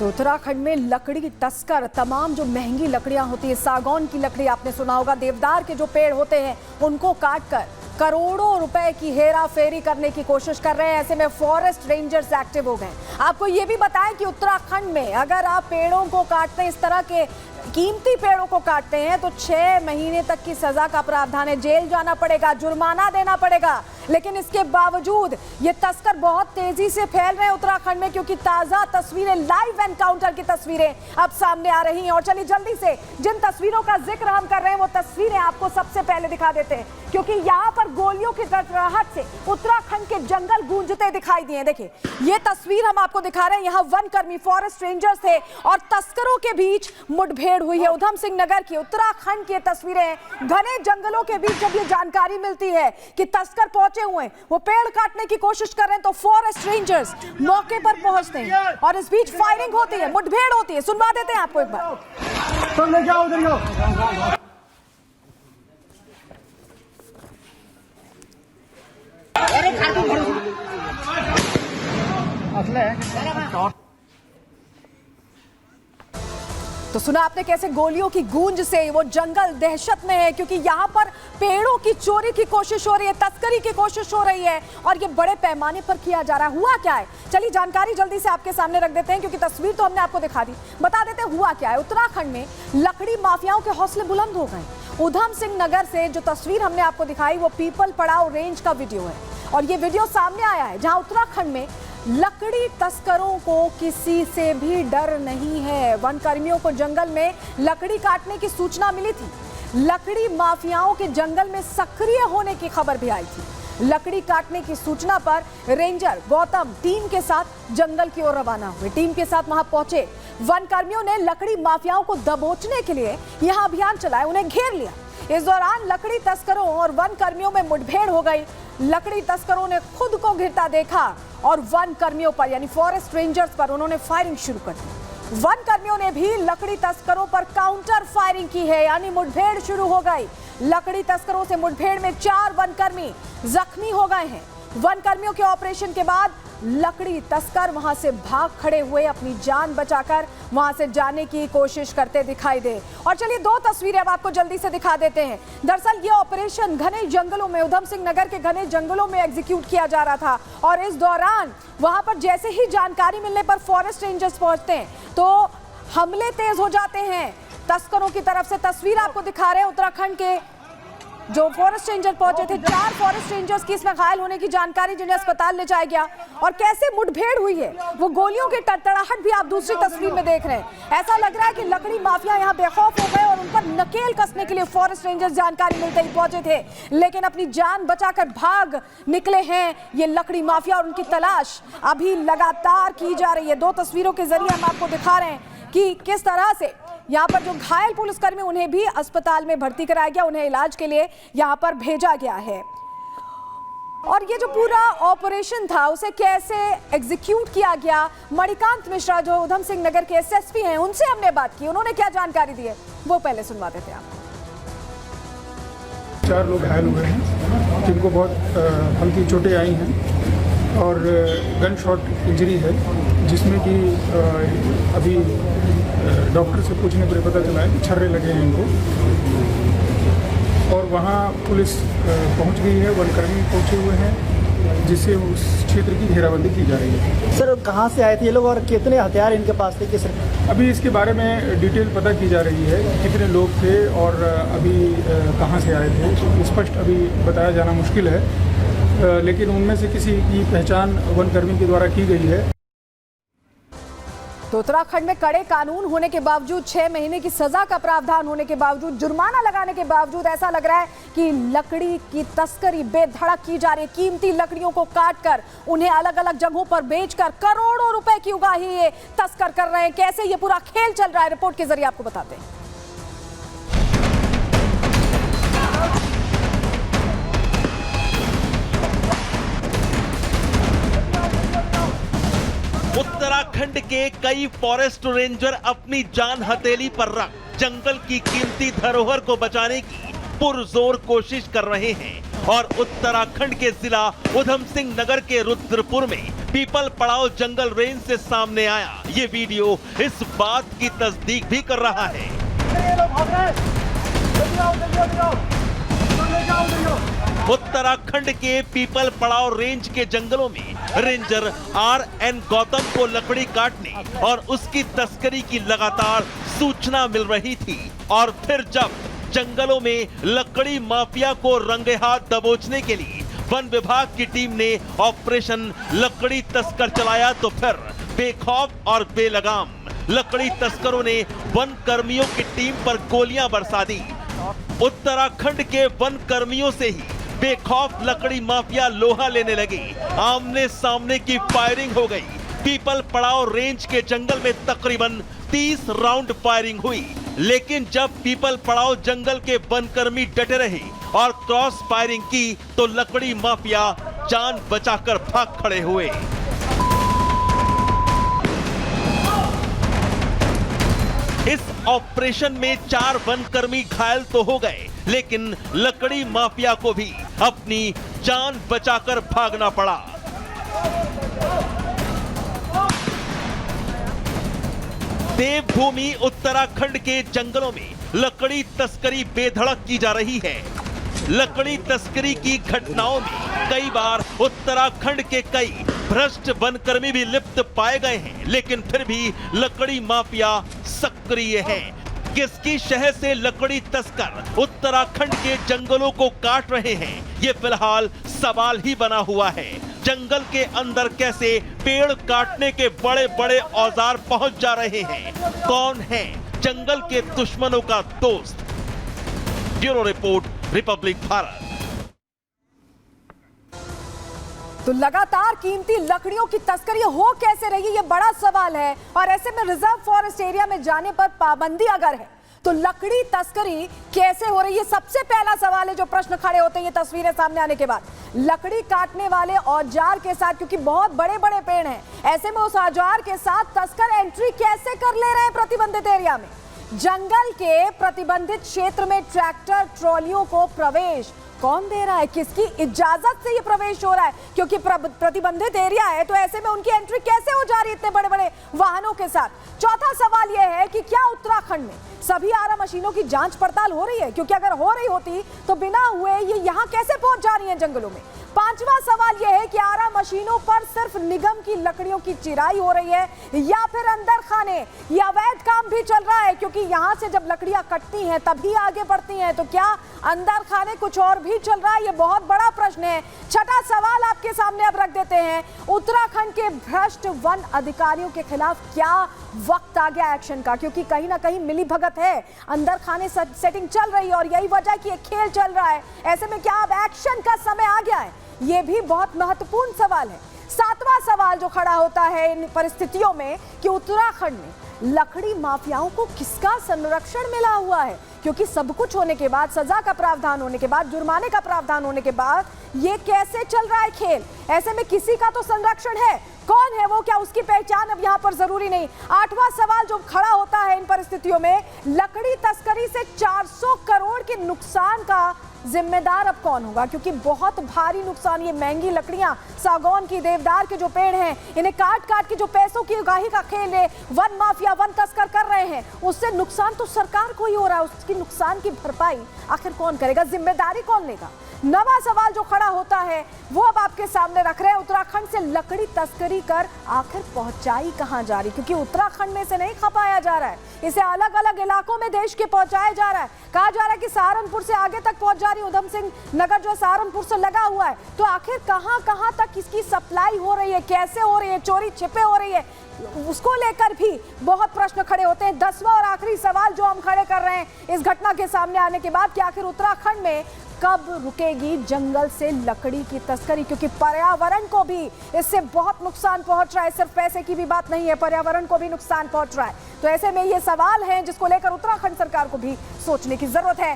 तो उत्तराखंड में लकड़ी तस्कर तमाम जो महंगी लकड़ियां होती है, सागौन की लकड़ी आपने सुना होगा, देवदार के जो पेड़ होते हैं उनको काटकर करोड़ों रुपए की हेरा फेरी करने की कोशिश कर रहे हैं। ऐसे में फॉरेस्ट रेंजर्स एक्टिव हो गए। आपको ये भी बताएं कि उत्तराखंड में अगर आप पेड़ों को काटते हैं, इस तरह के कीमती पेड़ों को काटते हैं, तो 6 महीने तक की सजा का प्रावधान है। जेल जाना पड़ेगा, जुर्माना देना पड़ेगा। लेकिन इसके बावजूद ये तस्कर बहुत तेजी से फैल रहे हैं उत्तराखंड में, क्योंकि ताजा तस्वीरें, लाइव एनकाउंटर की तस्वीरें अब सामने आ रही हैं। और चलिए जल्दी से जिन तस्वीरों का जिक्र हम कर रहे हैं वो तस्वीरें आपको सबसे पहले दिखा देते हैं, क्योंकि यहाँ पर गोलियों की टकराहट से उत्तराखंड के जंगल गूंजते दिखाई दिए। देखिए ये तस्वीर हम आपको दिखा रहे हैं। यहाँ वनकर्मी फॉरेस्ट रेंजर्स थे और तस्करों के बीच मुठभेड़ हुई है। उधम सिंह नगर की, उत्तराखंड की तस्वीरें, घने जंगलों के बीच जब ये जानकारी मिलती है कि तस्कर पहुंचे हुए, वो पेड़ काटने की कोशिश कर रहे हैं, तो फॉरेस्ट रेंजर्स मौके पर पहुंचते हैं और इस बीच फायरिंग होती है, मुठभेड़ होती है। सुनवा देते हैं आपको एक बार। तो सुना आपने कैसे गोलियों की गूंज से वो जंगल दहशत में है, क्योंकि यहाँ पर पेड़ों की चोरी की कोशिश हो रही है, तस्करी की कोशिश हो रही है और ये बड़े पैमाने पर किया जा रहा है। हुआ क्या है, चलिए जानकारी जल्दी से आपके सामने रख देते हैं, क्योंकि तस्वीर तो हमने आपको दिखा दी। बता देते हैं हुआ क्या है। उत्तराखंड में लकड़ी माफियाओं के हौसले बुलंद हो गए। उधम सिंह नगर से जो तस्वीर हमने आपको दिखाई वो पीपल पड़ाव रेंज का वीडियो है और ये वीडियो सामने आया है जहां उत्तराखंड में लकड़ी तस्करों को किसी से भी डर नहीं है। वन कर्मियों को जंगल में लकड़ी काटने की सूचना मिली थी। लकड़ी माफियाओं के जंगल में सक्रिय होने की खबर भी आई थी। लकड़ी काटने की सूचना पर रेंजर गौतम टीम के साथ जंगल की ओर रवाना हुए। टीम के साथ वहां पहुंचे वन कर्मियों ने लकड़ी माफियाओं को दबोचने के लिए यहां अभियान चलाया, उन्हें घेर लिया। इस दौरान लकड़ी तस्करों और वन कर्मियों में मुठभेड़ हो गई। लकड़ी तस्करों ने खुद को घिरता देखा और वन कर्मियों पर यानी फॉरेस्ट रेंजर्स पर उन्होंने फायरिंग शुरू कर दी। वन कर्मियों ने भी लकड़ी तस्करों पर काउंटर फायरिंग की है, यानी मुठभेड़ शुरू हो गई। लकड़ी तस्करों से मुठभेड़ में 4 वनकर्मी जख्मी हो गए हैं। वन कर्मियों के ऑपरेशन के बाद लकड़ी तस्कर वहां से भाग खड़े हुए, अपनी जान बचाकर वहां से जाने की कोशिश करते दिखाई दे। और चलिए 2 तस्वीरें अब आपको जल्दी से दिखा देते हैं। दरअसल ये ऑपरेशन घने जंगलों में, उधम सिंह नगर के घने जंगलों में एग्जीक्यूट किया जा रहा था और इस दौरान वहां पर जैसे ही जानकारी मिलने पर फॉरेस्ट रेंजर्स पहुंचते हैं तो हमले तेज हो जाते हैं तस्करों की तरफ से। तस्वीर आपको दिखा रहे हैं उत्तराखंड के जो फॉरेस्ट रेंजर पहुंचे थे, 4 फॉरेस्ट रेंजर्स की इसमें घायल होने की जानकारी, जिन्हें अस्पताल ले जाया गया और कैसे मुठभेड़ हुई है। वो गोलियों की टड़टड़ाहट भी आप दूसरी तस्वीर में देख रहे हैं। ऐसा लग रहा है कि लकड़ी माफिया यहाँ बेखौफ हो गए और उन पर नकेल कसने के लिए फॉरेस्ट रेंजर्स जानकारी मिलते ही पहुंचे थे, लेकिन अपनी जान बचाकर भाग निकले हैं ये लकड़ी माफिया और उनकी तलाश अभी लगातार की जा रही है। 2 तस्वीरों के जरिए हम आपको दिखा रहे हैं कि किस तरह से यहाँ पर जो घायल पुलिसकर्मी उन्हें भी अस्पताल में भर्ती कराया गया, उन्हें इलाज के लिए यहाँ पर भेजा गया है। और ये जो पूरा ऑपरेशन था उसे कैसे एग्जीक्यूट किया गया, मणिकांत मिश्रा जो उधम सिंह नगर के एसएसपी हैं उनसे हमने बात की, उन्होंने क्या जानकारी दी है वो पहले सुनवा देते हैं आपको। 4 लोग घायल हुए हैं जिनको बहुत हल्की चोटें आई हैं और गन शॉट इंजरी है, जिसमें कि अभी डॉक्टर से पूछने पर पता चला है कि छर्रे लगे हैं इनको। और वहाँ पुलिस पहुँच गई है, वनकर्मी पहुँचे हुए हैं, जिससे उस क्षेत्र की घेराबंदी की जा रही है। सर कहाँ से आए थे ये लोग और कितने हथियार इनके पास थे कि सर? अभी इसके बारे में डिटेल पता की जा रही है, कितने लोग थे और अभी कहाँ से आए थे, स्पष्ट अभी बताया जाना मुश्किल है, लेकिन उनमें से किसी की पहचान वनकर्मी के द्वारा की गई है। तो उत्तराखंड में कड़े कानून होने के बावजूद, 6 महीने की सजा का प्रावधान होने के बावजूद, जुर्माना लगाने के बावजूद ऐसा लग रहा है कि लकड़ी की तस्करी बेधड़क की जा रही है। कीमती लकड़ियों को काटकर उन्हें अलग अलग जगहों पर बेचकर करोड़ों रुपए की उगाही ये तस्कर कर रहे हैं। कैसे ये पूरा खेल चल रहा है रिपोर्ट के जरिए आपको बताते हैं। उत्तराखंड के कई फॉरेस्ट रेंजर अपनी जान हथेली पर रख जंगल की कीमती धरोहर को बचाने की पुरजोर कोशिश कर रहे हैं और उत्तराखंड के जिला उधम सिंह नगर के रुद्रपुर में पीपल पड़ाव जंगल रेंज से सामने आया ये वीडियो इस बात की तस्दीक भी कर रहा है। उत्तराखंड के पीपल पड़ाव रेंज के जंगलों में रेंजर RN गौतम को लकड़ी काटने और उसकी तस्करी की लगातार सूचना मिल रही थी और फिर जब जंगलों में लकड़ी माफिया को रंगे हाथ दबोचने के लिए वन विभाग की टीम ने ऑपरेशन लकड़ी तस्कर चलाया तो फिर बेखौफ और बेलगाम लकड़ी तस्करों ने वन कर्मियों की टीम पर गोलियां बरसा दी। उत्तराखंड के वन कर्मियों से ही बेखौफ लकड़ी माफिया लोहा लेने लगे। आमने सामने की फायरिंग हो गई। पीपल पड़ाव रेंज के जंगल में तकरीबन 30 राउंड फायरिंग हुई, लेकिन जब पीपल पड़ाव जंगल के वनकर्मी डटे रहे और क्रॉस फायरिंग की तो लकड़ी माफिया जान बचाकर भाग खड़े हुए। इस ऑपरेशन में 4 वनकर्मी घायल तो हो गए, लेकिन लकड़ी माफिया को भी अपनी जान बचाकर भागना पड़ा। देवभूमि उत्तराखंड के जंगलों में लकड़ी तस्करी बेधड़क की जा रही है। लकड़ी तस्करी की घटनाओं में कई बार उत्तराखंड के कई भ्रष्ट वनकर्मी भी लिप्त पाए गए हैं, लेकिन फिर भी लकड़ी माफिया सक्रिय है। किसकी शहर से लकड़ी तस्कर उत्तराखंड के जंगलों को काट रहे हैं, ये फिलहाल सवाल ही बना हुआ है। जंगल के अंदर कैसे पेड़ काटने के बड़े बड़े औजार पहुंच जा रहे हैं? कौन है जंगल के दुश्मनों का दोस्त? Bureau report, Republic Bharat. तो लगातार कीमती लकड़ियों की तस्करी हो कैसे रही, ये बड़ा सवाल है। और ऐसे में रिजर्व फॉरेस्ट एरिया में जाने पर पाबंदी अगर है तो लकड़ी तस्करी कैसे हो रही है, सबसे पहला सवाल है जो प्रश्न खड़े होते हैं ये तस्वीरें सामने आने के बाद। लकड़ी काटने वाले औजार के साथ, क्योंकि बहुत बड़े बड़े पेड़ हैं, ऐसे में उस औजार के साथ तस्कर एंट्री कैसे कर ले रहे हैं प्रतिबंधित एरिया में? जंगल के प्रतिबंधित क्षेत्र में ट्रैक्टर ट्रॉलियों को प्रवेश कौन दे रहा है? किसकी इजाजत से ये प्रवेश हो रहा है? क्योंकि प्रतिबंधित एरिया है तो ऐसे में उनकी एंट्री कैसे हो जा रही है इतने बड़े बड़े वाहनों के साथ? चौथा सवाल यह है कि क्या उत्तराखंड में सभी आरा मशीनों की जांच पड़ताल हो रही है? क्योंकि अगर हो रही होती तो बिना हुए ये यहाँ कैसे पहुंच जा रही है जंगलों में? पांचवा सवाल यह है कि आरा मशीनों पर सिर्फ निगम की लकड़ियों की चिराई हो रही है या फिर अंदर खाने या अवैध काम भी चल रहा है? क्योंकि यहाँ से जब लकड़ियां कटती हैं तभी आगे बढ़ती हैं, तो क्या अंदर खाने कुछ और भी चल रहा है? ये बहुत बड़ा प्रश्न है। छठा सवाल आपके सामने अब रख देते हैं, उत्तराखंड के भ्रष्ट वन अधिकारियों के खिलाफ क्या वक्त आ गया एक्शन का? क्योंकि कहीं ना कहीं मिली भगत है, अंदर खाने सेटिंग चल रही है और यही वजह कि एक खेल चल रहा है। ऐसे में क्या अब एक्शन का समय आ गया है? ये भी बहुत महत्वपूर्ण सवाल है। सातवां सवाल जो खड़ा होता है इन परिस्थितियों में कि उत्तराखंड में लकड़ी माफियाओं को किसका संरक्षण मिला हुआ है? क्योंकि सब कुछ होने के बाद, सजा का प्रावधान होने के बाद, जुर्माने का प्रावधान होने के बाद ये कैसे चल रहा है खेल? ऐसे में किसी का तो संरक्षण है, कौन है वो? क्या उसकी पहचान अब यहाँ पर जरूरी नहीं? आठवां सवाल जो खड़ा होता है इन परिस्थितियों में, लकड़ी तस्करी से 400 करोड़ के नुकसान का जिम्मेदार अब कौन होगा? क्योंकि बहुत भारी नुकसान, ये महंगी लकड़ियां, सागौन की, देवदार के जो पेड़ हैं, इन्हें काट काट के जो पैसों की उगाही का खेल है वन माफिया, वन तस्कर कर रहे हैं, उससे नुकसान तो सरकार को ही हो रहा है। उसकी नुकसान की भरपाई आखिर कौन करेगा? जिम्मेदारी कौन लेगा? नवा सवाल जो खड़ा होता है वो अब आपके सामने रख रहे हैं, उत्तराखंड से लकड़ी तस्करी कर आखिर पहुंचाई कहां जा रही? क्योंकि उत्तराखंड में से नहीं खपाया जा रहा है, इसे अलग अलग इलाकों में देश के पहुंचाया जा रहा है। कहा जा रहा है कि सहारनपुर से आगे तक पहुंच जा रही, उधम सिंह नगर जो सहारनपुर से लगा हुआ है, तो आखिर कहां कहां तक इसकी सप्लाई हो रही है, कैसे हो रही है, चोरी छिपे हो रही है, उसको लेकर भी बहुत प्रश्न खड़े होते हैं। 10वां और आखिरी सवाल जो हम खड़े कर रहे हैं इस घटना के सामने आने के बाद कि आखिर उत्तराखंड में कब रुकेगी जंगल से लकड़ी की तस्करी? क्योंकि पर्यावरण को भी इससे बहुत नुकसान पहुंच रहा है, सिर्फ पैसे की भी बात नहीं है, पर्यावरण को भी नुकसान पहुंच रहा है। तो ऐसे में ये सवाल है जिसको लेकर उत्तराखंड सरकार को भी सोचने की जरूरत है।